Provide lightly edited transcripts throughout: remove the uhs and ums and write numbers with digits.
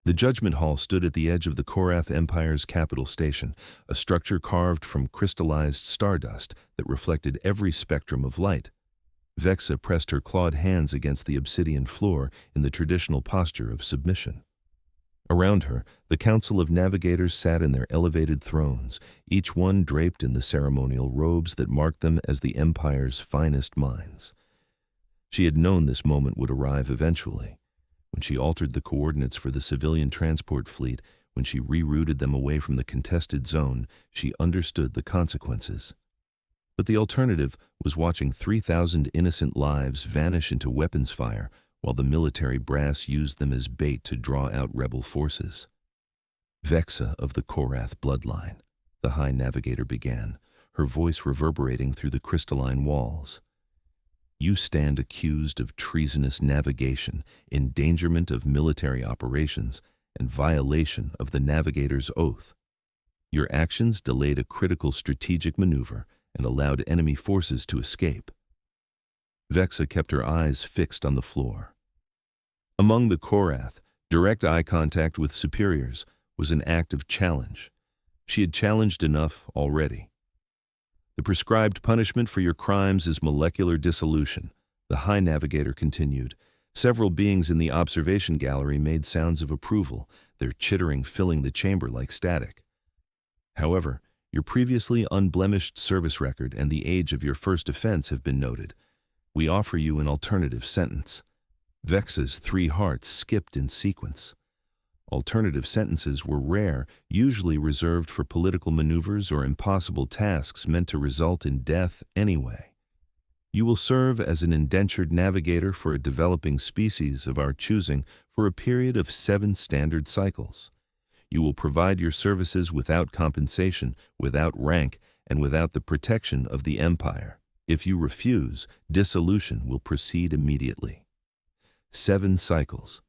The Judgment Hall stood at the edge of the Korath Empire's capital station, a structure carved from crystallized stardust that reflected every spectrum of light. Vexa pressed her clawed hands against the obsidian floor in the traditional posture of submission. Around her, the Council of Navigators sat in their elevated thrones, each one draped in the ceremonial robes that marked them as the Empire's finest minds. She had known this moment would arrive eventually. When she altered the coordinates for the civilian transport fleet, when she rerouted them away from the contested zone, she understood the consequences. But the alternative was watching 3,000 innocent lives vanish into weapons fire, while the military brass used them as bait to draw out rebel forces. Vexa of the Korath bloodline, the High Navigator began, her voice reverberating through the crystalline walls. You stand accused of treasonous navigation, endangerment of military operations, and violation of the Navigator's oath. Your actions delayed a critical strategic maneuver and allowed enemy forces to escape. Vexa kept her eyes fixed on the floor. Among the Korath, direct eye contact with superiors was an act of challenge. She had challenged enough already. The prescribed punishment for your crimes is molecular dissolution, the High Navigator continued. Several beings in the observation gallery made sounds of approval, their chittering filling the chamber like static. However, your previously unblemished service record and the age of your first offense have been noted. We offer you an alternative sentence. Vexa's 3 hearts skipped in sequence. Alternative sentences were rare, usually reserved for political maneuvers or impossible tasks meant to result in death anyway. You will serve as an indentured navigator for a developing species of our choosing for a period of 7 standard cycles. You will provide your services without compensation, without rank, and without the protection of the Empire. If you refuse, dissolution will proceed immediately. 7 cycles.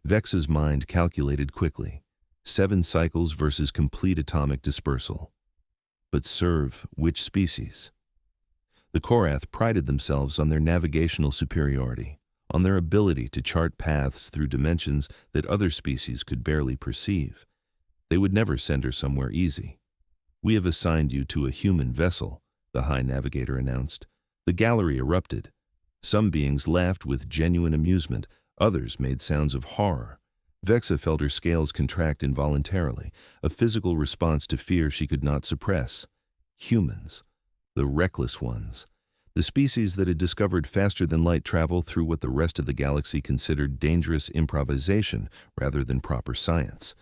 Vexa's mind calculated quickly. 7 cycles versus complete atomic dispersal. But serve which species? The Korath prided themselves on their navigational superiority, on their ability to chart paths through dimensions that other species could barely perceive. They would never send her somewhere easy. We have assigned you to a human vessel, the High Navigator announced. The gallery erupted. Some beings laughed with genuine amusement, others made sounds of horror. Vexa felt her scales contract involuntarily, a physical response to fear she could not suppress. Humans. The reckless ones. The species that had discovered faster-than-light travel through what the rest of the galaxy considered dangerous improvisation rather than proper science.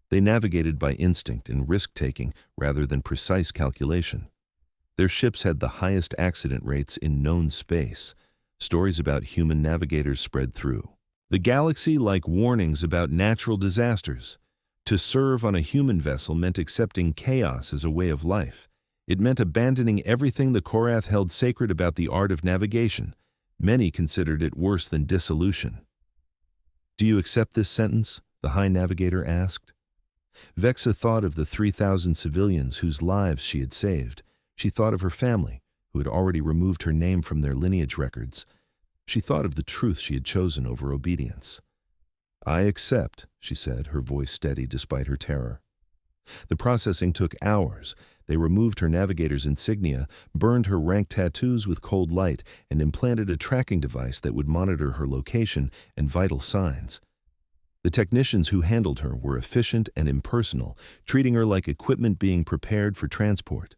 They navigated by instinct and risk-taking rather than precise calculation. Their ships had the highest accident rates in known space. Stories about human navigators spread through the galaxy like warnings about natural disasters. To serve on a human vessel meant accepting chaos as a way of life. It meant abandoning everything the Korath held sacred about the art of navigation. Many considered it worse than dissolution. Do you accept this sentence? The High Navigator asked. Vexa thought of the 3,000 civilians whose lives she had saved. She thought of her family, who had already removed her name from their lineage records. She thought of the truth she had chosen over obedience. I accept, she said, her voice steady despite her terror. The processing took hours. They removed her navigator's insignia, burned her rank tattoos with cold light, and implanted a tracking device that would monitor her location and vital signs. The technicians who handled her were efficient and impersonal, treating her like equipment being prepared for transport.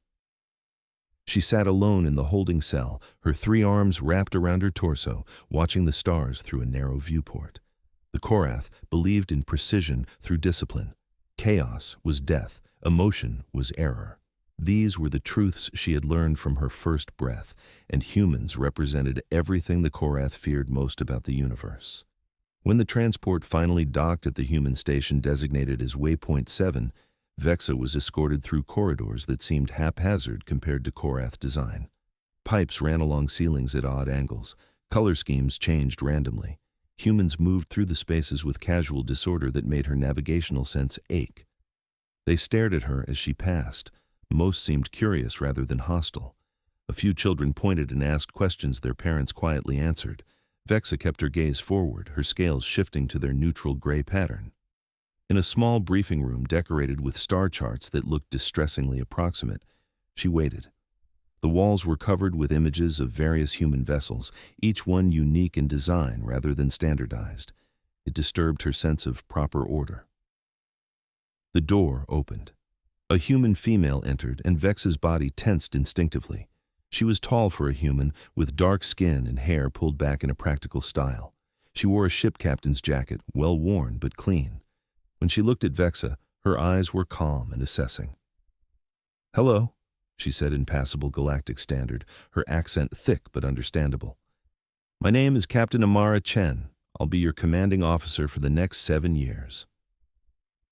She sat alone in the holding cell, her 3 arms wrapped around her torso, watching the stars through a narrow viewport. The Korath believed in precision through discipline. Chaos was death, emotion was error. These were the truths she had learned from her first breath, and humans represented everything the Korath feared most about the universe. When the transport finally docked at the human station designated as Waypoint 7, Vexa was escorted through corridors that seemed haphazard compared to Korath design. Pipes ran along ceilings at odd angles. Color schemes changed randomly. Humans moved through the spaces with casual disorder that made her navigational sense ache. They stared at her as she passed. Most seemed curious rather than hostile. A few children pointed and asked questions their parents quietly answered. Vexa kept her gaze forward, her scales shifting to their neutral gray pattern. In a small briefing room decorated with star charts that looked distressingly approximate, she waited. The walls were covered with images of various human vessels, each one unique in design rather than standardized. It disturbed her sense of proper order. The door opened. A human female entered, and Vexa's body tensed instinctively. She was tall for a human, with dark skin and hair pulled back in a practical style. She wore a ship captain's jacket, well worn but clean. When she looked at Vexa, her eyes were calm and assessing. "Hello," she said in passable galactic standard, her accent thick but understandable. "My name is Captain Amara Chen. I'll be your commanding officer for the next 7 years."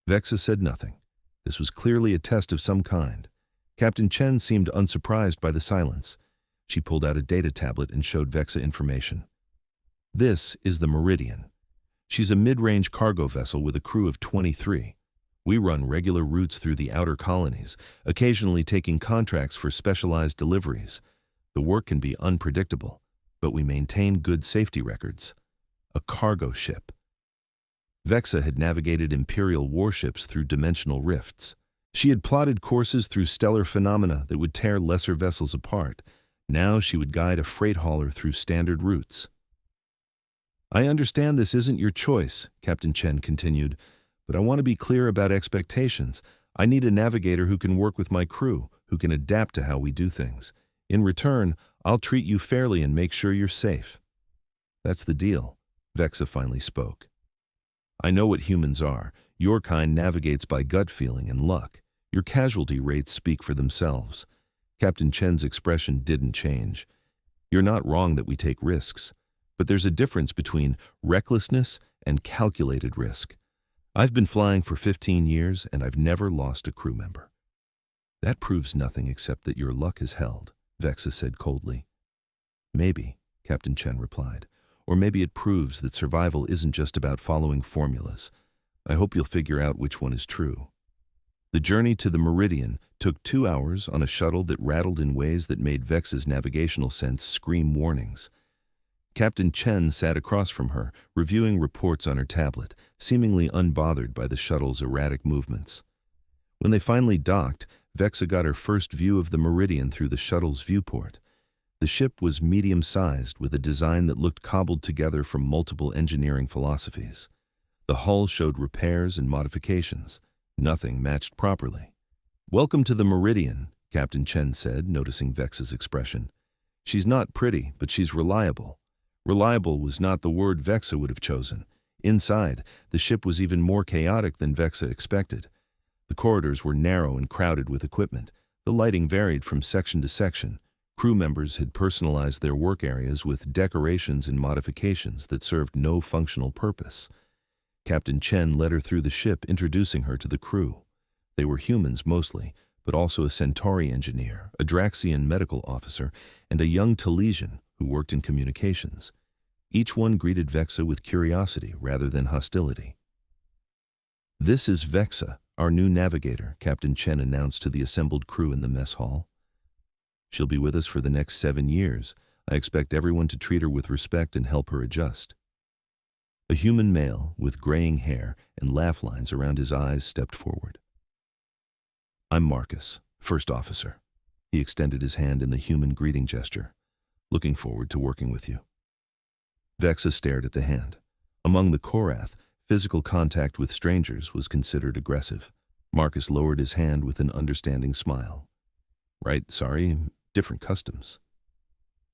Vexa said nothing. This was clearly a test of some kind. Captain Chen seemed unsurprised by the silence. She pulled out a data tablet and showed Vexa information. "This is the Meridian. She's a mid-range cargo vessel with a crew of 23. We run regular routes through the outer colonies, occasionally taking contracts for specialized deliveries. The work can be unpredictable, but we maintain good safety records. A cargo ship." Vexa had navigated Imperial warships through dimensional rifts. She had plotted courses through stellar phenomena that would tear lesser vessels apart. Now she would guide a freight hauler through standard routes. "I understand this isn't your choice," Captain Chen continued, "but I want to be clear about expectations. I need a navigator who can work with my crew, who can adapt to how we do things. In return, I'll treat you fairly and make sure you're safe." "That's the deal," Vexa finally spoke. "I know what humans are. Your kind navigates by gut feeling and luck. Your casualty rates speak for themselves." Captain Chen's expression didn't change. "You're not wrong that we take risks. But there's a difference between recklessness and calculated risk. I've been flying for 15 years, and I've never lost a crew member." "That proves nothing except that your luck has held," Vexa said coldly. "Maybe," Captain Chen replied. "Or maybe it proves that survival isn't just about following formulas. I hope you'll figure out which one is true." The journey to the Meridian took 2 hours on a shuttle that rattled in ways that made Vexa's navigational sense scream warnings. Captain Chen sat across from her, reviewing reports on her tablet, seemingly unbothered by the shuttle's erratic movements. When they finally docked, Vexa got her first view of the Meridian through the shuttle's viewport. The ship was medium-sized, with a design that looked cobbled together from multiple engineering philosophies. The hull showed repairs and modifications. Nothing matched properly. "Welcome to the Meridian," Captain Chen said, noticing Vexa's expression. "She's not pretty, but she's reliable." Reliable was not the word Vexa would have chosen. Inside, the ship was even more chaotic than Vexa expected. The corridors were narrow and crowded with equipment. The lighting varied from section to section. Crew members had personalized their work areas with decorations and modifications that served no functional purpose. Captain Chen led her through the ship, introducing her to the crew. They were humans mostly, but also a Centauri engineer, a Draxian medical officer, and a young Talesian who worked in communications. Each one greeted Vexa with curiosity rather than hostility. "This is Vexa, our new navigator," Captain Chen announced to the assembled crew in the mess hall. "She'll be with us for the next 7 years. I expect everyone to treat her with respect and help her adjust." A human male with graying hair and laugh lines around his eyes stepped forward. "I'm Marcus, first officer." He extended his hand in the human greeting gesture. "Looking forward to working with you." Vexa stared at the hand. Among the Korath, physical contact with strangers was considered aggressive. Marcus lowered his hand with an understanding smile. "Right, sorry, different customs."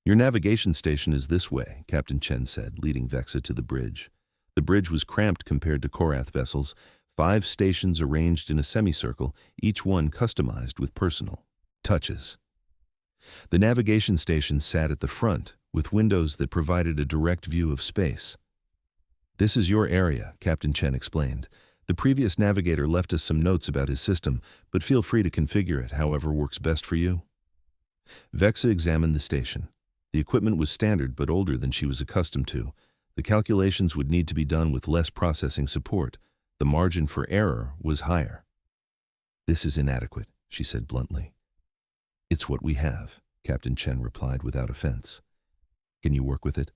"Your navigation station is this way," Captain Chen said, leading Vexa to the bridge. The bridge was cramped compared to Korath vessels, 5 stations arranged in a semicircle, each one customized with personal touches. The navigation station sat at the front, with windows that provided a direct view of space. "This is your area," Captain Chen explained. "The previous navigator left us some notes about his system, but feel free to configure it however works best for you." Vexa examined the station. The equipment was standard but older than she was accustomed to. The calculations would need to be done with less processing support. The margin for error was higher. "This is inadequate," she said bluntly. "It's what we have," Captain Chen replied without offense. "Can you work with it?"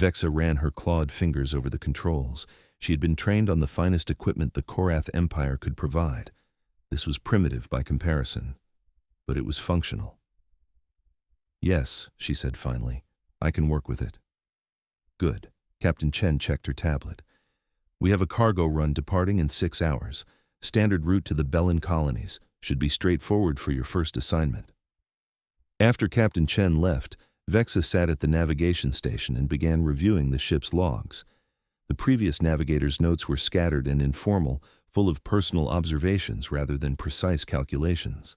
Vexa ran her clawed fingers over the controls. She had been trained on the finest equipment the Korath Empire could provide. This was primitive by comparison, but it was functional. "Yes," she said finally. "I can work with it." "Good." Captain Chen checked her tablet. "We have a cargo run departing in 6 hours. Standard route to the Bellin colonies. Should be straightforward for your first assignment." After Captain Chen left, Vexa sat at the navigation station and began reviewing the ship's logs. The previous navigator's notes were scattered and informal, full of personal observations rather than precise calculations.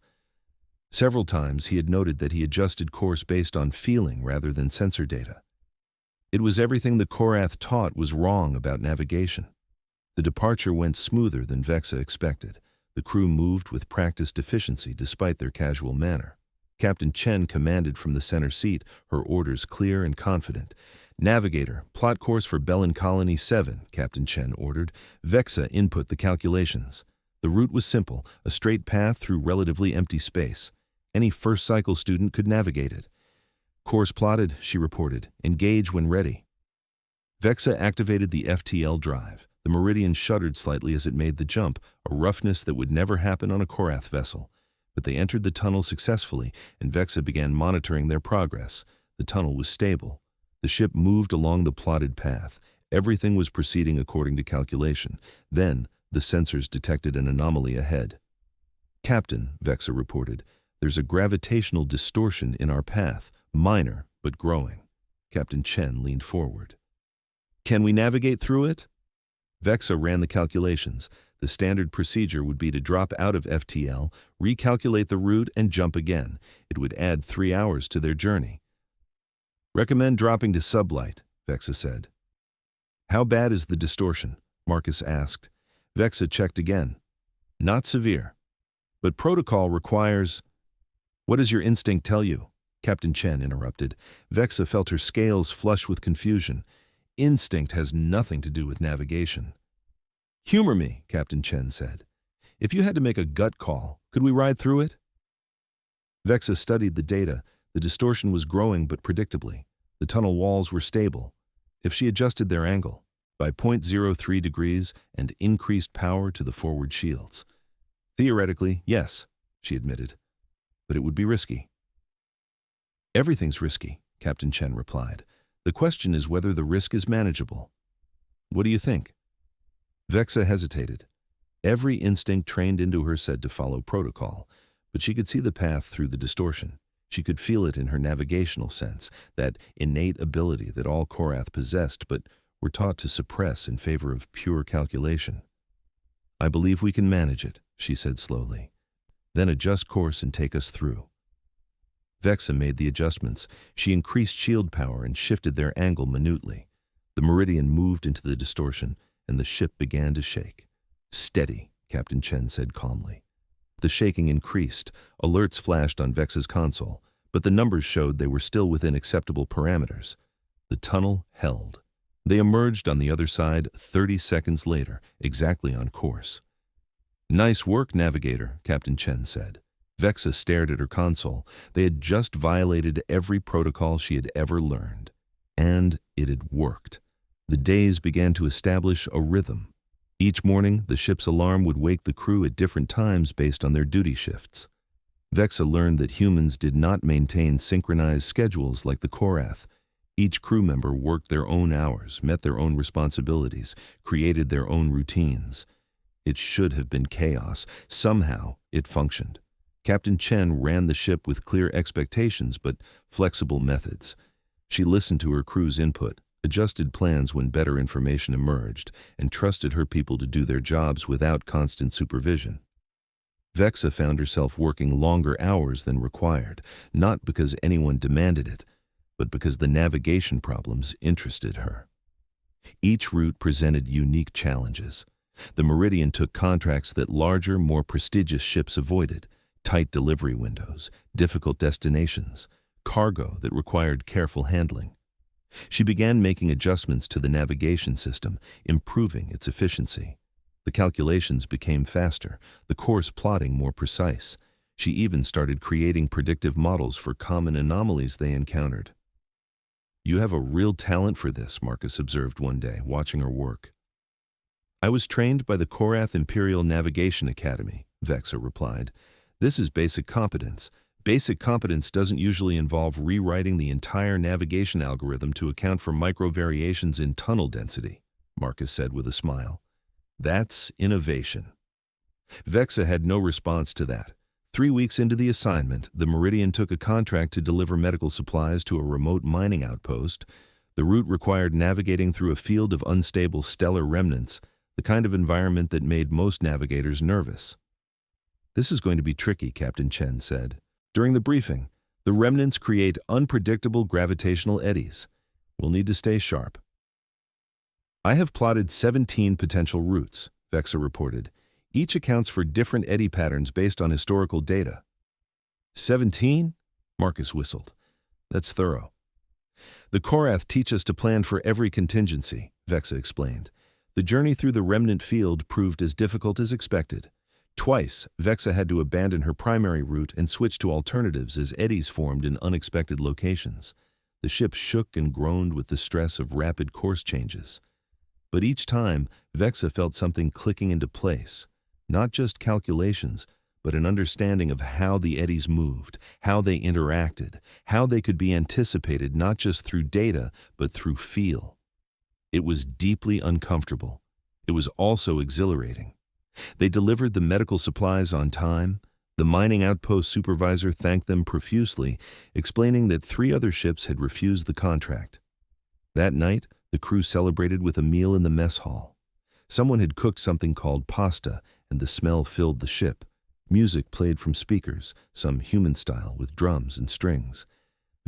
Several times he had noted that he adjusted course based on feeling rather than sensor data. It was everything the Korath taught was wrong about navigation. The departure went smoother than Vexa expected. The crew moved with practiced efficiency despite their casual manner. Captain Chen commanded from the center seat, her orders clear and confident. "Navigator, plot course for Bellin Colony 7, Captain Chen ordered. Vexa input the calculations." The route was simple, a straight path through relatively empty space. Any first-cycle student could navigate it. "Course plotted," she reported. "Engage when ready." Vexa activated the FTL drive. The Meridian shuddered slightly as it made the jump, a roughness that would never happen on a Korath vessel. But they entered the tunnel successfully, and Vexa began monitoring their progress. The tunnel was stable. The ship moved along the plotted path. Everything was proceeding according to calculation. Then, the sensors detected an anomaly ahead. "Captain," Vexa reported, "there's a gravitational distortion in our path, minor but growing." Captain Chen leaned forward. "Can we navigate through it?" Vexa ran the calculations. The standard procedure would be to drop out of FTL, recalculate the route, and jump again. It would add 3 hours to their journey. "Recommend dropping to sublight," Vexa said. "How bad is the distortion?" Marcus asked. Vexa checked again. "Not severe. But protocol requires—" "What does your instinct tell you?" Captain Chen interrupted. Vexa felt her scales flush with confusion. "Instinct has nothing to do with navigation." "Humor me," Captain Chen said. "If you had to make a gut call, could we ride through it?" Vexa studied the data. The distortion was growing but predictably. The tunnel walls were stable. If she adjusted their angle by 0.03 degrees and increased power to the forward shields. "Theoretically, yes," she admitted. "But it would be risky." "Everything's risky," Captain Chen replied. "The question is whether the risk is manageable. What do you think?" Vexa hesitated. Every instinct trained into her said to follow protocol, but she could see the path through the distortion. She could feel it in her navigational sense, that innate ability that all Korath possessed but were taught to suppress in favor of pure calculation. "I believe we can manage it," she said slowly. "Then adjust course and take us through." Vexa made the adjustments. She increased shield power and shifted their angle minutely. The Meridian moved into the distortion, and the ship began to shake. "Steady," Captain Chen said calmly. The shaking increased. Alerts flashed on Vexa's console, but the numbers showed they were still within acceptable parameters. The tunnel held. They emerged on the other side 30 seconds later, exactly on course. "Nice work, Navigator," Captain Chen said. Vexa stared at her console. They had just violated every protocol she had ever learned. And it had worked. The days began to establish a rhythm. Each morning, the ship's alarm would wake the crew at different times based on their duty shifts. Vexa learned that humans did not maintain synchronized schedules like the Korath. Each crew member worked their own hours, met their own responsibilities, created their own routines. It should have been chaos. Somehow, it functioned. Captain Chen ran the ship with clear expectations but flexible methods. She listened to her crew's input, adjusted plans when better information emerged, and trusted her people to do their jobs without constant supervision. Vexa found herself working longer hours than required, not because anyone demanded it, but because the navigation problems interested her. Each route presented unique challenges. The Meridian took contracts that larger, more prestigious ships avoided, tight delivery windows, difficult destinations, cargo that required careful handling. She began making adjustments to the navigation system, improving its efficiency. The calculations became faster, the course plotting more precise. She even started creating predictive models for common anomalies they encountered. You have a real talent for this, Marcus observed one day, watching her work. I was trained by the Korath Imperial Navigation Academy, Vexa replied. This is basic competence. Basic competence doesn't usually involve rewriting the entire navigation algorithm to account for micro-variations in tunnel density, Marcus said with a smile. That's innovation. Vexa had no response to that. 3 weeks into the assignment, the Meridian took a contract to deliver medical supplies to a remote mining outpost. The route required navigating through a field of unstable stellar remnants, the kind of environment that made most navigators nervous. This is going to be tricky, Captain Chen said. During the briefing, the remnants create unpredictable gravitational eddies. We'll need to stay sharp. I have plotted 17 potential routes, Vexa reported. Each accounts for different eddy patterns based on historical data. 17? Marcus whistled. That's thorough. The Korath teach us to plan for every contingency, Vexa explained. The journey through the remnant field proved as difficult as expected. Twice, Vexa had to abandon her primary route and switch to alternatives as eddies formed in unexpected locations. The ship shook and groaned with the stress of rapid course changes. But each time, Vexa felt something clicking into place. Not just calculations, but an understanding of how the eddies moved, how they interacted, how they could be anticipated not just through data, but through feel. It was deeply uncomfortable. It was also exhilarating. They delivered the medical supplies on time. The mining outpost supervisor thanked them profusely, explaining that 3 other ships had refused the contract. That night, the crew celebrated with a meal in the mess hall. Someone had cooked something called pasta, and the smell filled the ship. Music played from speakers, some human style with drums and strings.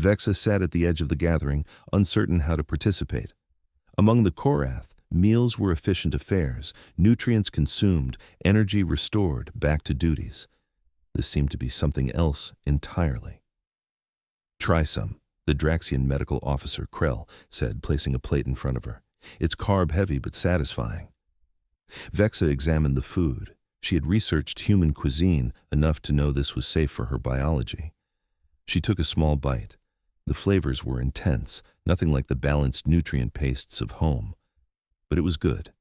Vexa sat at the edge of the gathering, uncertain how to participate. Among the Korath, meals were efficient affairs, nutrients consumed, energy restored, back to duties. This seemed to be something else entirely. Try some, the Draxian medical officer, Krell, said, placing a plate in front of her. It's carb-heavy but satisfying. Vexa examined the food. She had researched human cuisine enough to know this was safe for her biology. She took a small bite. The flavors were intense, nothing like the balanced nutrient pastes of home. But it was good.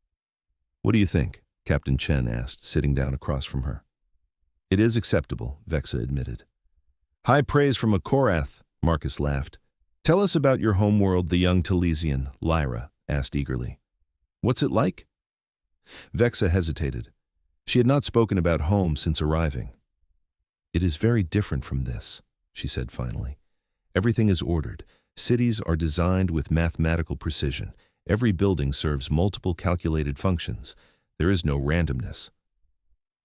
What do you think? Captain Chen asked, sitting down across from her. It is acceptable, Vexa admitted. High praise from a Korath, Marcus laughed. Tell us about your homeworld, the young Talesian, Lyra asked eagerly. What's it like? Vexa hesitated. She had not spoken about home since arriving. It is very different from this, she said finally. Everything is ordered. Cities are designed with mathematical precision. Every building serves multiple calculated functions. There is no randomness.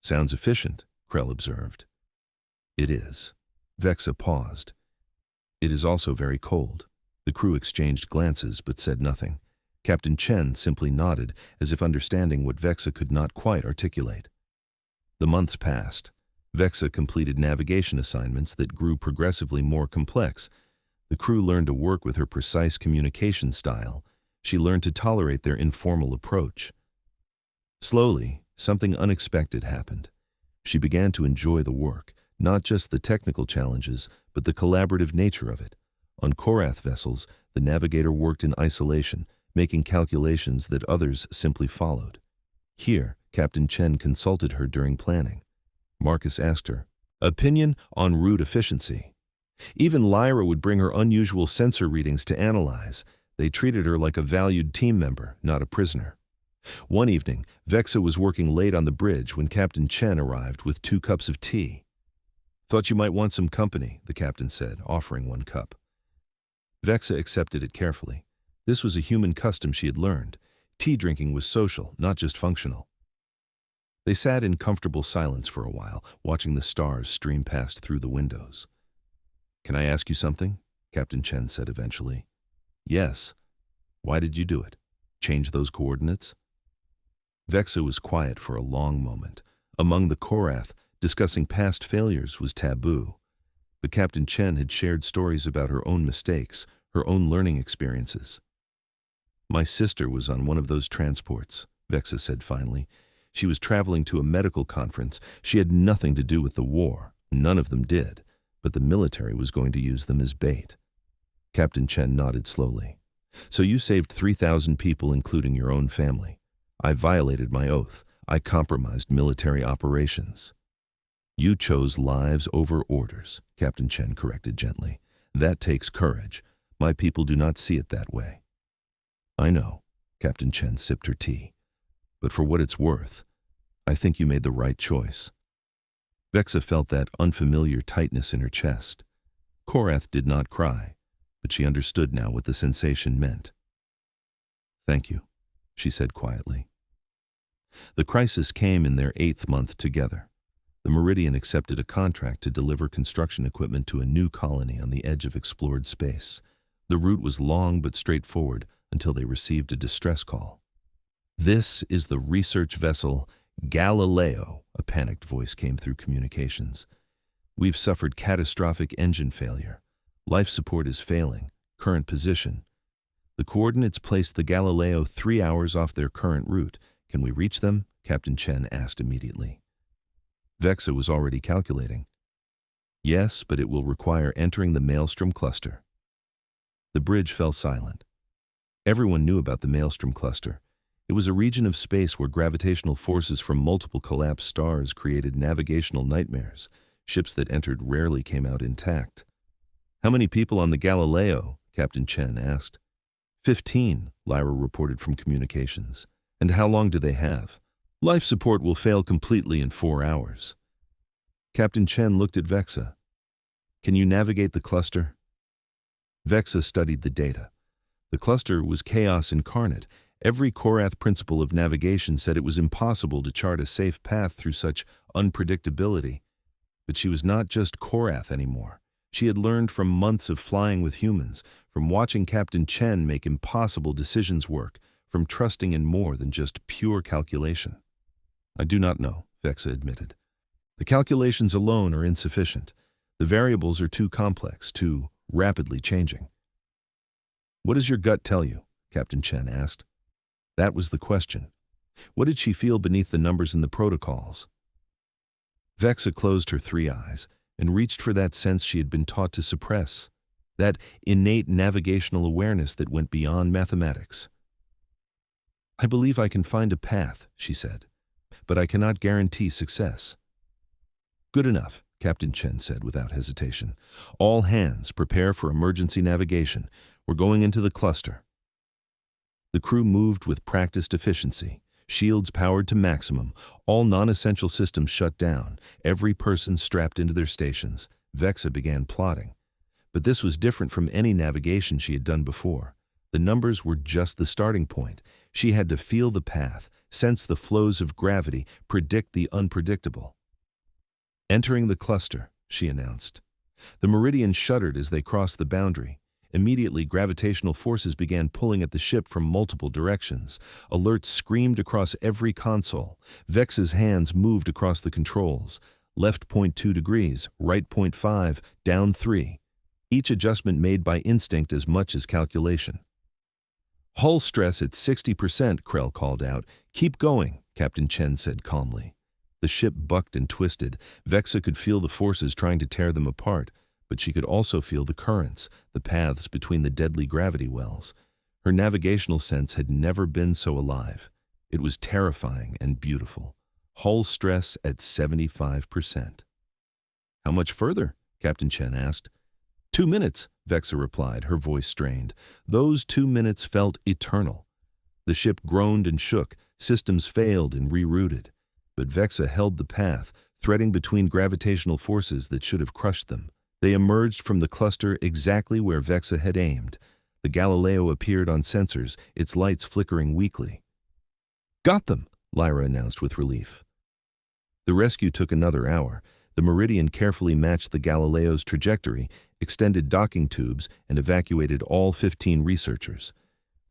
Sounds efficient, Krell observed. It is. Vexa paused. It is also very cold. The crew exchanged glances but said nothing. Captain Chen simply nodded, as if understanding what Vexa could not quite articulate. The months passed. Vexa completed navigation assignments that grew progressively more complex. The crew learned to work with her precise communication style. She learned to tolerate their informal approach. Slowly, something unexpected happened. She began to enjoy the work, not just the technical challenges, but the collaborative nature of it. On Korath vessels, the Navigator worked in isolation, making calculations that others simply followed. Here, Captain Chen consulted her during planning. Marcus asked her, opinion on route efficiency. Even Lyra would bring her unusual sensor readings to analyze. They treated her like a valued team member, not a prisoner. One evening, Vexa was working late on the bridge when Captain Chen arrived with 2 cups of tea. Thought you might want some company, the captain said, offering 1 cup. Vexa accepted it carefully. This was a human custom she had learned. Tea drinking was social, not just functional. They sat in comfortable silence for a while, watching the stars stream past through the windows. Can I ask you something? Captain Chen said eventually. Yes. Why did you do it? Change those coordinates? Vexa was quiet for a long moment. Among the Korath, discussing past failures was taboo. But Captain Chen had shared stories about her own mistakes, her own learning experiences. My sister was on one of those transports, Vexa said finally. She was traveling to a medical conference. She had nothing to do with the war. None of them did. But the military was going to use them as bait. Captain Chen nodded slowly. So you saved 3,000 people, including your own family. I violated my oath. I compromised military operations. You chose lives over orders, Captain Chen corrected gently. That takes courage. My people do not see it that way. I know, Captain Chen sipped her tea. But for what it's worth, I think you made the right choice. Vexa felt that unfamiliar tightness in her chest. Korath did not cry, but she understood now what the sensation meant. Thank you, she said quietly. The crisis came in their 8th month together. The Meridian accepted a contract to deliver construction equipment to a new colony on the edge of explored space. The route was long but straightforward until they received a distress call. This is the research vessel Galileo, a panicked voice came through communications. We've suffered catastrophic engine failure. Life support is failing. Current position. The coordinates place the Galileo 3 hours off their current route. Can we reach them? Captain Chen asked immediately. Vexa was already calculating. Yes, but it will require entering the Maelstrom Cluster. The bridge fell silent. Everyone knew about the Maelstrom Cluster. It was a region of space where gravitational forces from multiple collapsed stars created navigational nightmares. Ships that entered rarely came out intact. How many people on the Galileo? Captain Chen asked. 15, Lyra reported from communications. And how long do they have? Life support will fail completely in 4 hours. Captain Chen looked at Vexa. Can you navigate the cluster? Vexa studied the data. The cluster was chaos incarnate. Every Korath principle of navigation said it was impossible to chart a safe path through such unpredictability. But she was not just Korath anymore. She had learned from months of flying with humans, from watching Captain Chen make impossible decisions work, from trusting in more than just pure calculation. I do not know, Vexa admitted. The calculations alone are insufficient. The variables are too complex, too rapidly changing. What does your gut tell you? Captain Chen asked. That was the question. What did she feel beneath the numbers in the protocols? Vexa closed her 3 eyes and reached for that sense she had been taught to suppress, that innate navigational awareness that went beyond mathematics. I believe I can find a path, she said, but I cannot guarantee success. Good enough, Captain Chen said without hesitation. All hands, prepare for emergency navigation. We're going into the cluster. The crew moved with practiced efficiency. Shields powered to maximum. All non-essential systems shut down. Every person strapped into their stations. Vexa began plotting. But this was different from any navigation she had done before. The numbers were just the starting point. She had to feel the path, sense the flows of gravity, predict the unpredictable. Entering the cluster, she announced. The Meridian shuddered as they crossed the boundary. Immediately, gravitational forces began pulling at the ship from multiple directions. Alerts screamed across every console. Vexa's hands moved across the controls. Left 0.2 degrees, right 0.5, down 3. Each adjustment made by instinct as much as calculation. Hull stress at 60%, Krell called out. Keep going, Captain Chen said calmly. The ship bucked and twisted. Vexa could feel the forces trying to tear them apart, but she could also feel the currents, the paths between the deadly gravity wells. Her navigational sense had never been so alive. It was terrifying and beautiful. Hull stress at 75%. How much further? Captain Chen asked. 2 minutes, Vexa replied, her voice strained. Those 2 minutes felt eternal. The ship groaned and shook, systems failed and rerouted. But Vexa held the path, threading between gravitational forces that should have crushed them. They emerged from the cluster exactly where Vexa had aimed. The Galileo appeared on sensors, its lights flickering weakly. Got them, Lyra announced with relief. The rescue took another hour. The Meridian carefully matched the Galileo's trajectory, extended docking tubes, and evacuated all 15 researchers.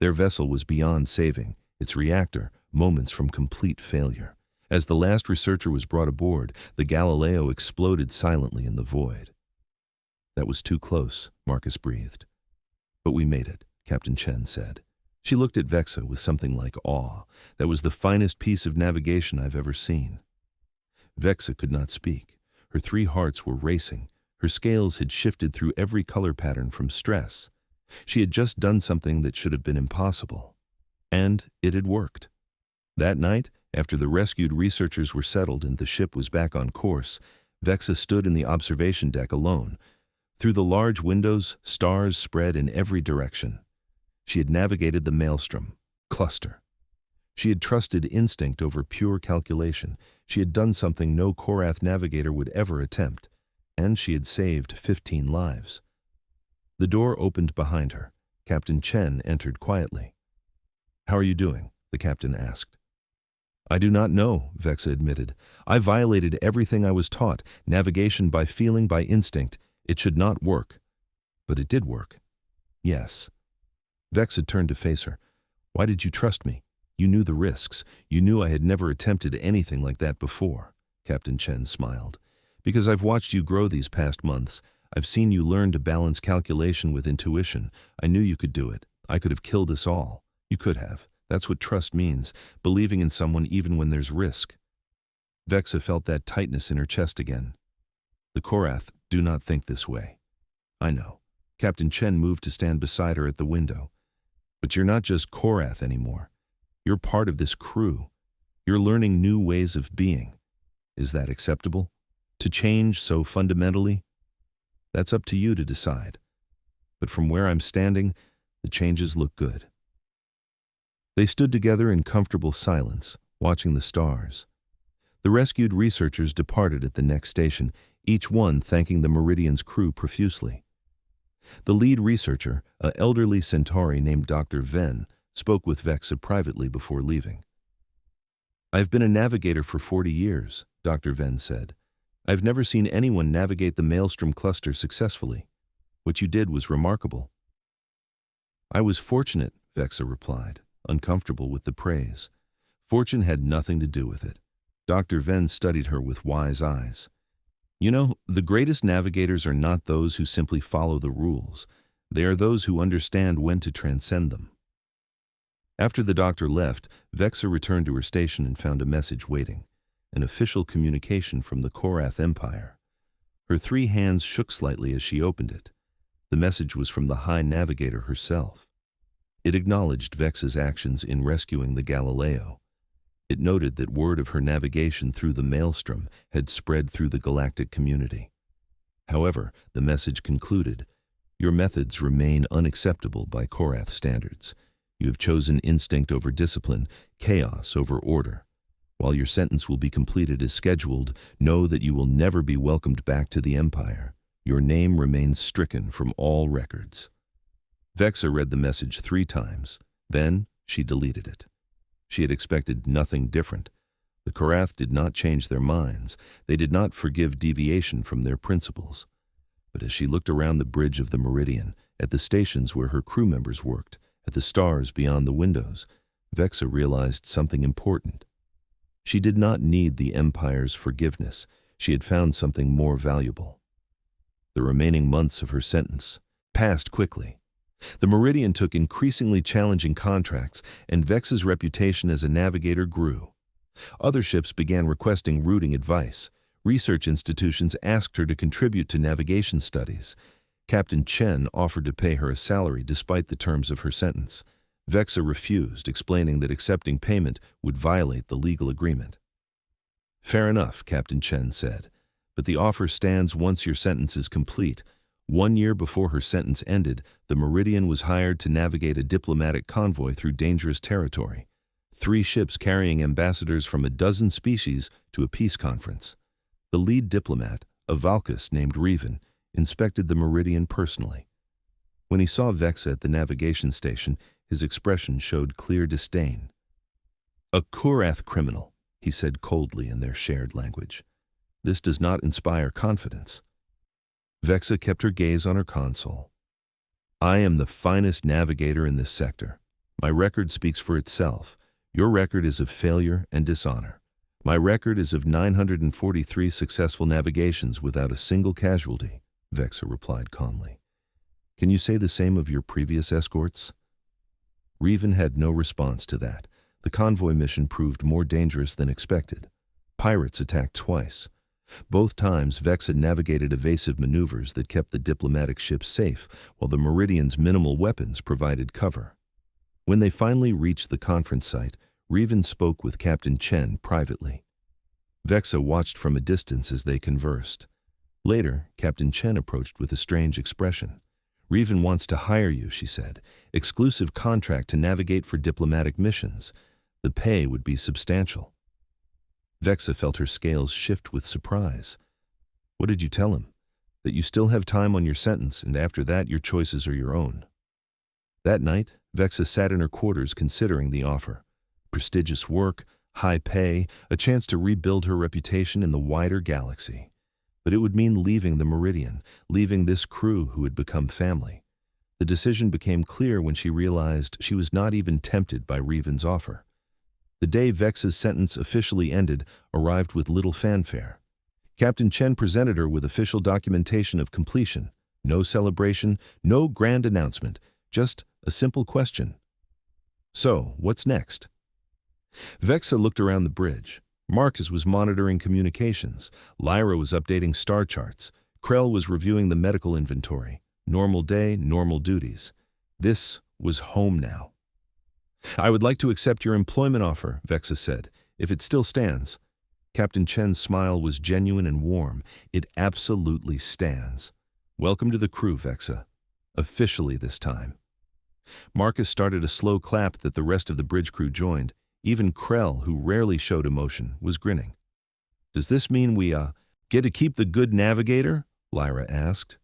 Their vessel was beyond saving, its reactor moments from complete failure. As the last researcher was brought aboard, the Galileo exploded silently in the void. That was too close, Marcus breathed. But we made it, Captain Chen said. She looked at Vexa with something like awe. That was the finest piece of navigation I've ever seen. Vexa could not speak. Her 3 hearts were racing. Her scales had shifted through every color pattern from stress, She had just done something that should have been impossible. And it had worked. That night, after the rescued researchers were settled and the ship was back on course, Vexa stood in the observation deck alone. Through the large windows, stars spread in every direction. She had navigated the Maelstrom Cluster. She had trusted instinct over pure calculation. She had done something no Korath navigator would ever attempt. And she had saved 15 lives. The door opened behind her. Captain Chen entered quietly. "How are you doing?" the captain asked. "I do not know," Vexa admitted. "I violated everything I was taught, navigation by feeling, by instinct. It should not work." "But it did work." "Yes." Vexa turned to face her. "Why did you trust me? You knew the risks. You knew I had never attempted anything like that before." Captain Chen smiled. "Because I've watched you grow these past months. I've seen you learn to balance calculation with intuition. I knew you could do it. I could have killed us all. You could have. That's what trust means, believing in someone even when there's risk." Vexa felt that tightness in her chest again. "The Korath do not think this way." "I know." Captain Chen moved to stand beside her at the window. "But you're not just Korath anymore. You're part of this crew. You're learning new ways of being. Is that acceptable? To change so fundamentally? That's up to you to decide. But from where I'm standing, the changes look good." They stood together in comfortable silence, watching the stars. The rescued researchers departed at the next station, each one thanking the Meridian's crew profusely. The lead researcher, an elderly Centauri named Dr. Ven, spoke with Vexa privately before leaving. "I've been a navigator for 40 years, Dr. Ven said. I've never seen anyone navigate the Maelstrom Cluster successfully. What you did was remarkable." "I was fortunate," Vexa replied, uncomfortable with the praise. Fortune had nothing to do with it. Dr. Ven studied her with wise eyes. "You know, the greatest navigators are not those who simply follow the rules. They are those who understand when to transcend them." After the doctor left, Vexa returned to her station and found a message waiting. An official communication from the Korath Empire. Her 3 hands shook slightly as she opened it. The message was from the High Navigator herself. It acknowledged Vexa's actions in rescuing the Galileo. It noted that word of her navigation through the Maelstrom had spread through the galactic community. However, the message concluded, "Your methods remain unacceptable by Korath standards. You have chosen instinct over discipline, chaos over order. While your sentence will be completed as scheduled, know that you will never be welcomed back to the Empire. Your name remains stricken from all records." Vexa read the message 3 times. Then she deleted it. She had expected nothing different. The Korath did not change their minds. They did not forgive deviation from their principles. But as she looked around the bridge of the Meridian, at the stations where her crew members worked, at the stars beyond the windows, Vexa realized something important. She did not need the Empire's forgiveness. She had found something more valuable. The remaining months of her sentence passed quickly. The Meridian took increasingly challenging contracts, and Vexa's reputation as a navigator grew. Other ships began requesting routing advice. Research institutions asked her to contribute to navigation studies. Captain Chen offered to pay her a salary despite the terms of her sentence. Vexa refused, explaining that accepting payment would violate the legal agreement. "Fair enough," Captain Chen said, "but the offer stands once your sentence is complete." 1 year before her sentence ended, the Meridian was hired to navigate a diplomatic convoy through dangerous territory. 3 ships carrying ambassadors from a dozen species to a peace conference. The lead diplomat, a Valkis named Revan, inspected the Meridian personally. When he saw Vexa at the navigation station, his expression showed clear disdain. "A Korath criminal," he said coldly in their shared language. "This does not inspire confidence." Vexa kept her gaze on her console. "I am the finest navigator in this sector. My record speaks for itself. Your record is of failure and dishonor. My record is of 943 successful navigations without a single casualty," Vexa replied calmly. "Can you say the same of your previous escorts?" Revan had no response to that. The convoy mission proved more dangerous than expected. Pirates attacked twice. Both times, Vexa navigated evasive maneuvers that kept the diplomatic ships safe, while the Meridian's minimal weapons provided cover. When they finally reached the conference site, Revan spoke with Captain Chen privately. Vexa watched from a distance as they conversed. Later, Captain Chen approached with a strange expression. "Revan wants to hire you," she said. "Exclusive contract to navigate for diplomatic missions. The pay would be substantial." Vexa felt her scales shift with surprise. "What did you tell him?" "That you still have time on your sentence, and after that your choices are your own." That night, Vexa sat in her quarters considering the offer. Prestigious work, high pay, a chance to rebuild her reputation in the wider galaxy. But it would mean leaving the Meridian, leaving this crew who had become family. The decision became clear when she realized she was not even tempted by Revan's offer. The day Vexa's sentence officially ended arrived with little fanfare. Captain Chen presented her with official documentation of completion. No celebration, no grand announcement, just a simple question. "So, what's next?" Vexa looked around the bridge. Marcus was monitoring communications. Lyra was updating star charts. Krell was reviewing the medical inventory. Normal day, normal duties. This was home now. "I would like to accept your employment offer," Vexa said, "if it still stands." Captain Chen's smile was genuine and warm. "It absolutely stands. Welcome to the crew, Vexa. Officially this time." Marcus started a slow clap that the rest of the bridge crew joined. Even Krell, who rarely showed emotion, was grinning. "Does this mean we, get to keep the good navigator?" Lyra asked.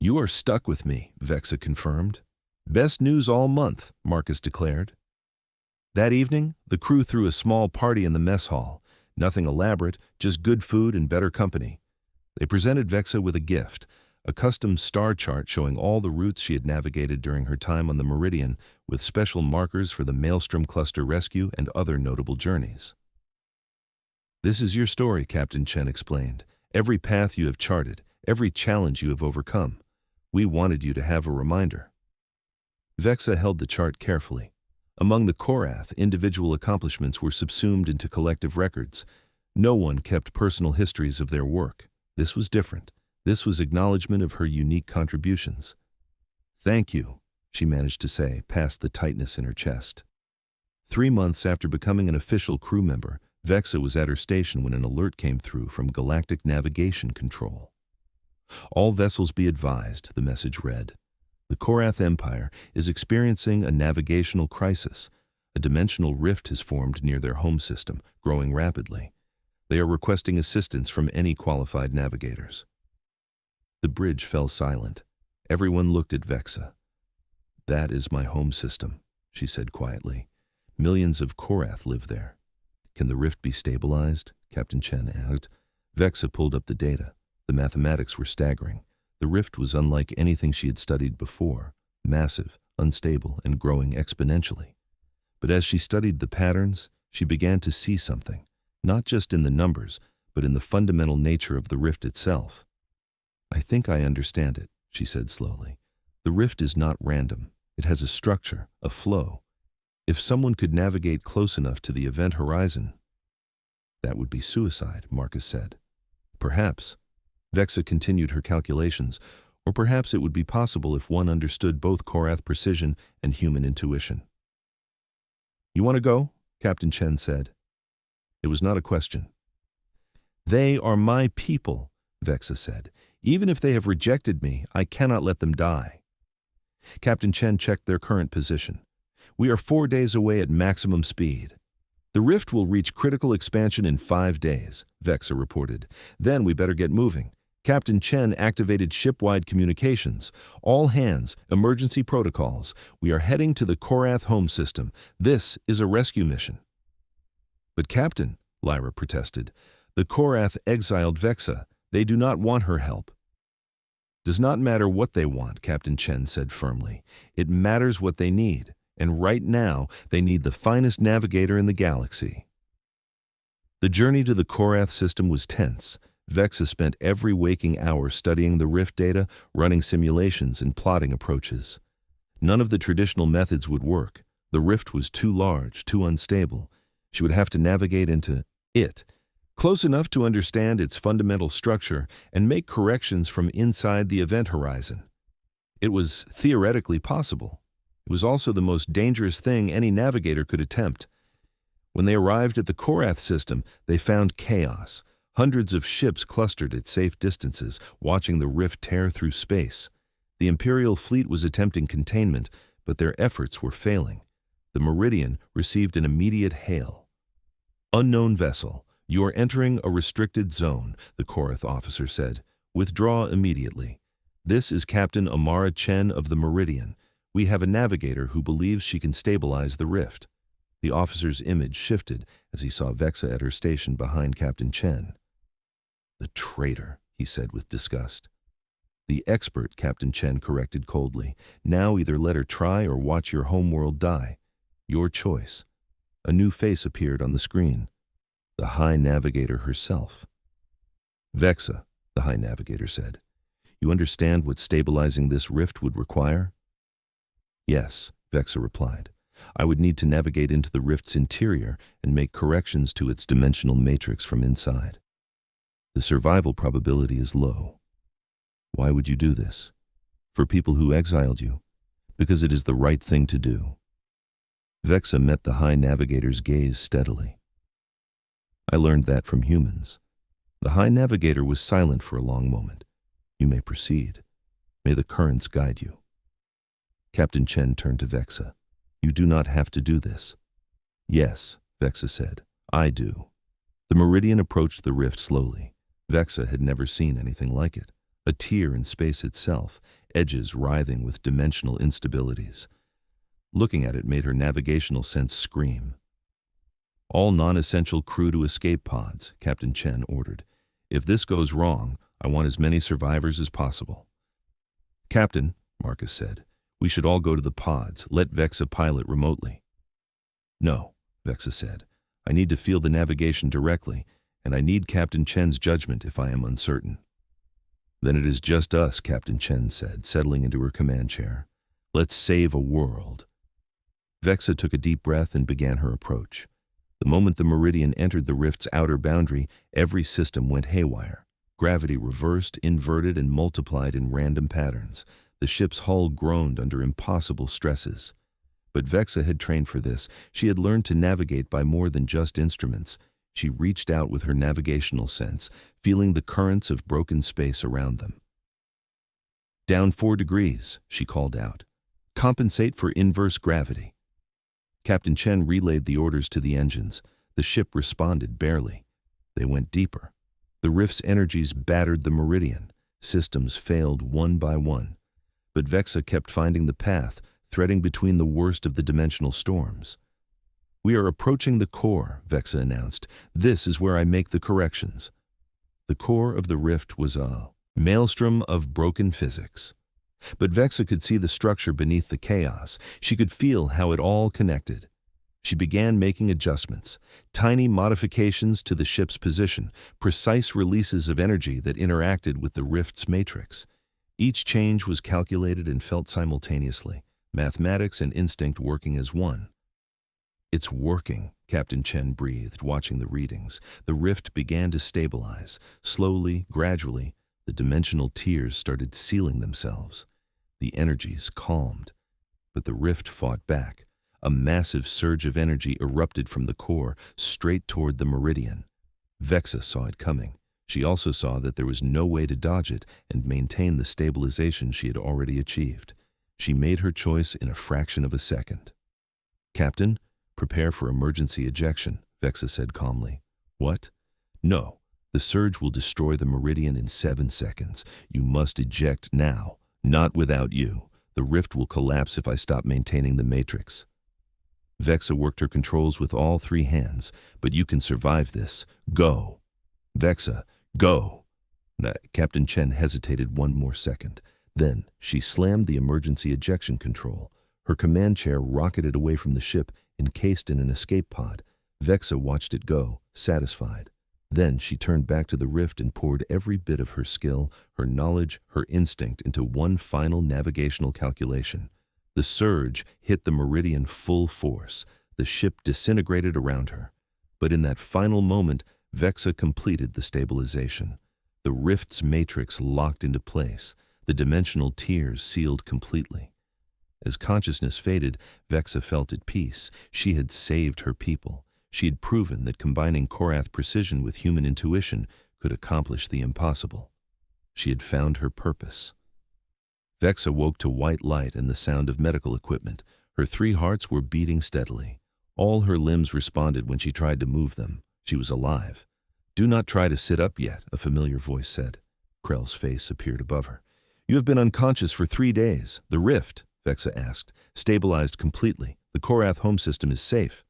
"You are stuck with me," Vexa confirmed. "Best news all month," Marcus declared. That evening, the crew threw a small party in the mess hall. Nothing elaborate, just good food and better company. They presented Vexa with a gift, a custom star chart showing all the routes she had navigated during her time on the Meridian, with special markers for the Maelstrom Cluster rescue and other notable journeys. "This is your story," Captain Chen explained. "Every path you have charted, every challenge you have overcome. We wanted you to have a reminder." Vexa held the chart carefully. Among the Korath, individual accomplishments were subsumed into collective records. No one kept personal histories of their work. This was different. This was acknowledgement of her unique contributions. "Thank you," she managed to say, past the tightness in her chest. 3 months after becoming an official crew member, Vexa was at her station when an alert came through from Galactic Navigation Control. "All vessels be advised," the message read. "The Korath Empire is experiencing a navigational crisis. A dimensional rift has formed near their home system, growing rapidly. They are requesting assistance from any qualified navigators." The bridge fell silent. Everyone looked at Vexa. "That is my home system," she said quietly. "Millions of Korath live there." "Can the rift be stabilized?" Captain Chen asked. Vexa pulled up the data. The mathematics were staggering. The rift was unlike anything she had studied before, massive, unstable, and growing exponentially. But as she studied the patterns, she began to see something, not just in the numbers, but in the fundamental nature of the rift itself. "I think I understand it," she said slowly. "The rift is not random. It has a structure, a flow. If someone could navigate close enough to the event horizon—" "That would be suicide," Marcus said. "Perhaps." Vexa continued her calculations, "or perhaps it would be possible if one understood both Korath precision and human intuition." "You want to go?" Captain Chen said. It was not a question. "They are my people," Vexa said. "Even if they have rejected me, I cannot let them die." Captain Chen checked their current position. "We are 4 days away at maximum speed." "The rift will reach critical expansion in 5 days, Vexa reported. "Then we better get moving." Captain Chen activated ship-wide communications. "All hands, emergency protocols. We are heading to the Korath home system. This is a rescue mission." "But Captain," Lyra protested, "the Korath exiled Vexa. They do not want her help." "Does not matter what they want," Captain Chen said firmly. "It matters what they need. And right now, they need the finest navigator in the galaxy." The journey to the Korath system was tense. Vexa spent every waking hour studying the rift data, running simulations, and plotting approaches. None of the traditional methods would work. The rift was too large, too unstable. She would have to navigate into it, close enough to understand its fundamental structure and make corrections from inside the event horizon. It was theoretically possible. It was also the most dangerous thing any navigator could attempt. When they arrived at the Korath system, they found chaos. Hundreds of ships clustered at safe distances, watching the rift tear through space. The Imperial fleet was attempting containment, but their efforts were failing. The Meridian received an immediate hail. "Unknown vessel, you are entering a restricted zone," the Korath officer said. "Withdraw immediately. This is Captain Amara Chen of the Meridian. We have a navigator who believes she can stabilize the rift." The officer's image shifted as he saw Vexa at her station behind Captain Chen. "The traitor," he said with disgust. "The expert," Captain Chen corrected coldly. "Now either let her try or watch your homeworld die. Your choice." A new face appeared on the screen. The High Navigator herself. "Vexa," the High Navigator said, "you understand what stabilizing this rift would require?" "Yes," Vexa replied. "I would need to navigate into the rift's interior and make corrections to its dimensional matrix from inside. The survival probability is low." "Why would you do this?" "For people who exiled you. Because it is the right thing to do." Vexa met the High Navigator's gaze steadily. "I learned that from humans." The High Navigator was silent for a long moment. "You may proceed. May the currents guide you." Captain Chen turned to Vexa. "You do not have to do this." "Yes," Vexa said, "I do." The Meridian approached the rift slowly. Vexa had never seen anything like it. A tear in space itself, edges writhing with dimensional instabilities. Looking at it made her navigational sense scream. "All non-essential crew to escape pods," Captain Chen ordered. "If this goes wrong, I want as many survivors as possible." "Captain," Marcus said, "we should all go to the pods. Let Vexa pilot remotely." "No," Vexa said. "I need to feel the navigation directly, and I need Captain Chen's judgment if I am uncertain." "Then it is just us," Captain Chen said, settling into her command chair. "Let's save a world." Vexa took a deep breath and began her approach. The moment the Meridian entered the rift's outer boundary, every system went haywire. Gravity reversed, inverted, and multiplied in random patterns. The ship's hull groaned under impossible stresses. But Vexa had trained for this. She had learned to navigate by more than just instruments. She reached out with her navigational sense, feeling the currents of broken space around them. "Down 4 degrees, she called out. "Compensate for inverse gravity." Captain Chen relayed the orders to the engines. The ship responded barely. They went deeper. The rift's energies battered the Meridian. Systems failed one by one. But Vexa kept finding the path, threading between the worst of the dimensional storms. "We are approaching the core," Vexa announced. "This is where I make the corrections." The core of the rift was a maelstrom of broken physics. But Vexa could see the structure beneath the chaos. She could feel how it all connected. She began making adjustments, tiny modifications to the ship's position, precise releases of energy that interacted with the rift's matrix. Each change was calculated and felt simultaneously, mathematics and instinct working as one. "It's working," Captain Chen breathed, watching the readings. The rift began to stabilize. Slowly, gradually, the dimensional tiers started sealing themselves. The energies calmed. But the rift fought back. A massive surge of energy erupted from the core, straight toward the Meridian. Vexa saw it coming. She also saw that there was no way to dodge it and maintain the stabilization she had already achieved. She made her choice in a fraction of a second. "Captain, prepare for emergency ejection," Vexa said calmly. "What?" "No. The surge will destroy the Meridian in 7 seconds. You must eject now. Not without you. The rift will collapse if I stop maintaining the matrix." Vexa worked her controls with all 3 hands. "But you can survive this. Go." "Vexa, go." Captain Chen hesitated one more second. Then she slammed the emergency ejection control. Her command chair rocketed away from the ship, encased in an escape pod. Vexa watched it go, satisfied. Then she turned back to the rift and poured every bit of her skill, her knowledge, her instinct into one final navigational calculation. The surge hit the Meridian full force. The ship disintegrated around her. But in that final moment, Vexa completed the stabilization. The rift's matrix locked into place, the dimensional tiers sealed completely. As consciousness faded, Vexa felt at peace. She had saved her people. She had proven that combining Korath precision with human intuition could accomplish the impossible. She had found her purpose. Vexa woke to white light and the sound of medical equipment. Her 3 hearts were beating steadily. All her limbs responded when she tried to move them. She was alive. "Do not try to sit up yet," a familiar voice said. Krell's face appeared above her. "You have been unconscious for 3 days. The rift," Vexa asked, "stabilized completely. The Korath home system is safe."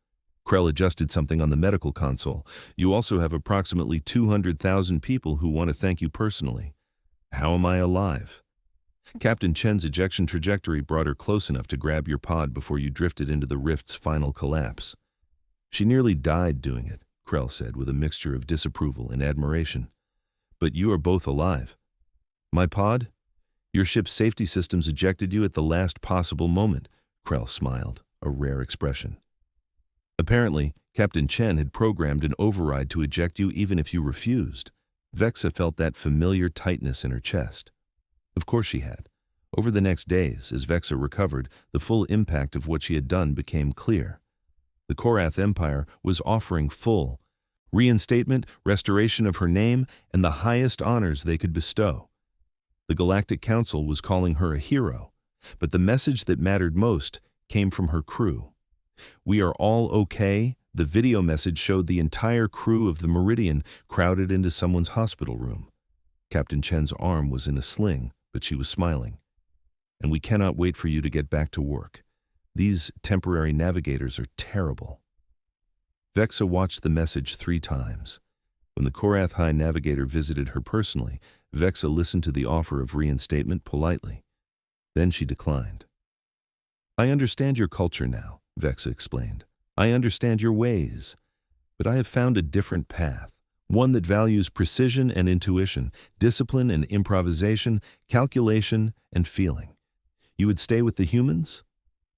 Krell adjusted something on the medical console. "You also have approximately 200,000 people who want to thank you personally." "How am I alive?" "Captain Chen's ejection trajectory brought her close enough to grab your pod before you drifted into the rift's final collapse." "She nearly died doing it," Krell said with a mixture of disapproval and admiration. "But you are both alive." "My pod? Your ship's safety systems ejected you at the last possible moment," Krell smiled, a rare expression. "Apparently, Captain Chen had programmed an override to eject you even if you refused." Vexa felt that familiar tightness in her chest. Of course she had. Over the next days, as Vexa recovered, the full impact of what she had done became clear. The Korath Empire was offering full reinstatement, restoration of her name, and the highest honors they could bestow. The Galactic Council was calling her a hero, but the message that mattered most came from her crew. "We are all okay." The video message showed the entire crew of the Meridian crowded into someone's hospital room. Captain Chen's arm was in a sling, but she was smiling. "And we cannot wait for you to get back to work. These temporary navigators are terrible." Vexa watched the message 3 times. When the Korath High Navigator visited her personally, Vexa listened to the offer of reinstatement politely. Then she declined. "I understand your culture now," Vexa explained. "I understand your ways. But I have found a different path, one that values precision and intuition, discipline and improvisation, calculation and feeling. You would stay with the humans?"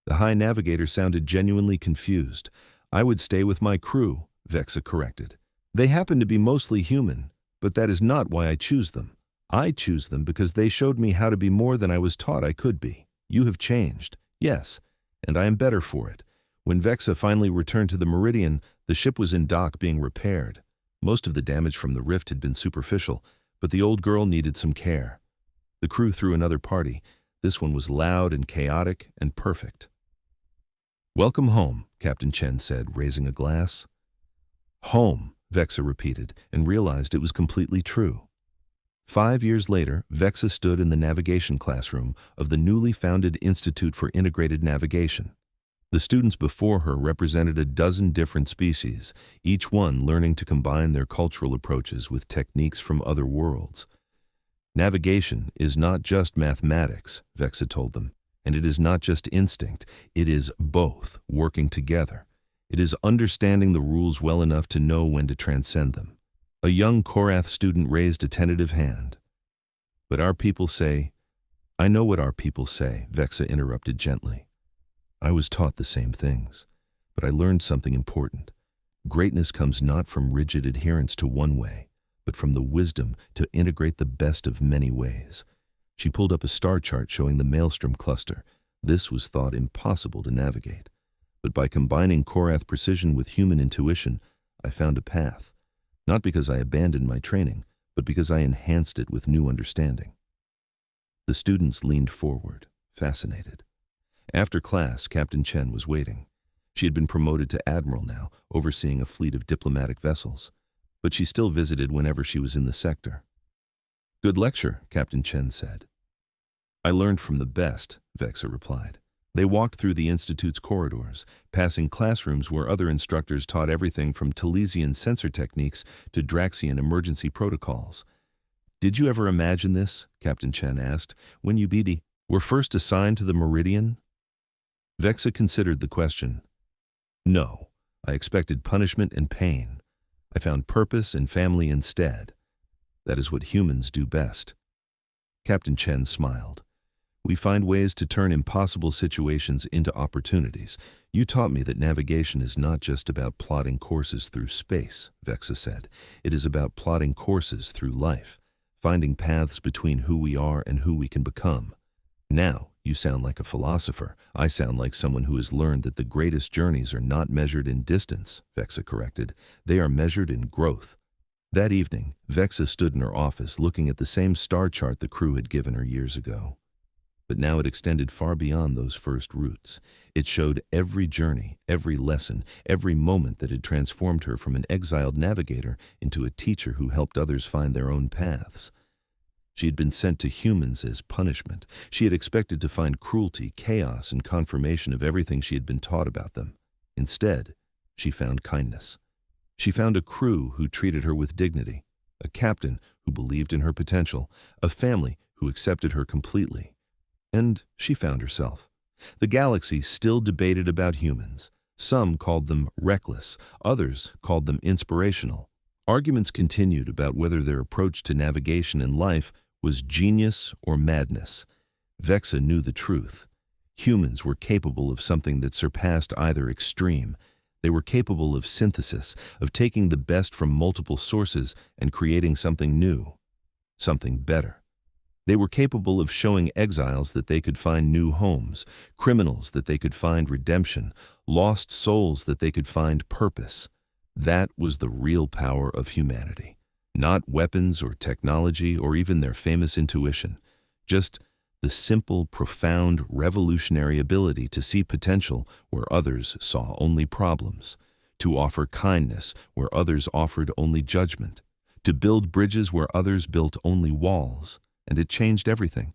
The High Navigator sounded genuinely confused. "I would stay with my crew," Vexa corrected. "They happen to be mostly human, but that is not why I choose them. I choose them because they showed me how to be more than I was taught I could be. You have changed, yes, and I am better for it." When Vexa finally returned to the Meridian, the ship was in dock being repaired. Most of the damage from the rift had been superficial, but the old girl needed some care. The crew threw another party. This one was loud and chaotic and perfect. "Welcome home," Captain Chen said, raising a glass. "Home," Vexa repeated, and realized it was completely true. 5 years later, Vexa stood in the navigation classroom of the newly founded Institute for Integrated Navigation. The students before her represented a dozen different species, each one learning to combine their cultural approaches with techniques from other worlds. "Navigation is not just mathematics," Vexa told them, "and it is not just instinct. It is both working together. It is understanding the rules well enough to know when to transcend them." A young Korath student raised a tentative hand. "But our people say—" "I know what our people say," Vexa interrupted gently. "I was taught the same things, but I learned something important. Greatness comes not from rigid adherence to one way, but from the wisdom to integrate the best of many ways." She pulled up a star chart showing the Maelstrom Cluster. This was thought impossible to navigate. But by combining Korath precision with human intuition, I found a path. Not because I abandoned my training, but because I enhanced it with new understanding. The students leaned forward, fascinated. After class, Captain Chen was waiting. She had been promoted to admiral now, overseeing a fleet of diplomatic vessels, but she still visited whenever she was in the sector. "Good lecture," Captain Chen said. "I learned from the best," Vexa replied. They walked through the Institute's corridors, passing classrooms where other instructors taught everything from Talesian sensor techniques to Draxian emergency protocols. "Did you ever imagine this?" Captain Chen asked, "when you were first assigned to the Meridian?" Vexa considered the question. "No, I expected punishment and pain. I found purpose and family instead. That is what humans do best." Captain Chen smiled. We find ways to turn impossible situations into opportunities. You taught me that navigation is not just about plotting courses through space, Vexa said. It is about plotting courses through life, finding paths between who we are and who we can become. Now, you sound like a philosopher. I sound like someone who has learned that the greatest journeys are not measured in distance, Vexa corrected. They are measured in growth. That evening, Vexa stood in her office looking at the same star chart the crew had given her years ago. But now it extended far beyond those first routes. It showed every journey, every lesson, every moment that had transformed her from an exiled navigator into a teacher who helped others find their own paths. She had been sent to humans as punishment. She had expected to find cruelty, chaos, and confirmation of everything she had been taught about them. Instead, she found kindness. She found a crew who treated her with dignity, a captain who believed in her potential, a family who accepted her completely. And she found herself. The galaxy still debated about humans. Some called them reckless, others called them inspirational. Arguments continued about whether their approach to navigation in life was genius or madness. Vexa knew the truth. Humans were capable of something that surpassed either extreme. They were capable of synthesis, of taking the best from multiple sources and creating something new, something better. They were capable of showing exiles that they could find new homes, criminals that they could find redemption, lost souls that they could find purpose. That was the real power of humanity. Not weapons or technology or even their famous intuition. Just the simple, profound, revolutionary ability to see potential where others saw only problems, to offer kindness where others offered only judgment, to build bridges where others built only walls. And it changed everything.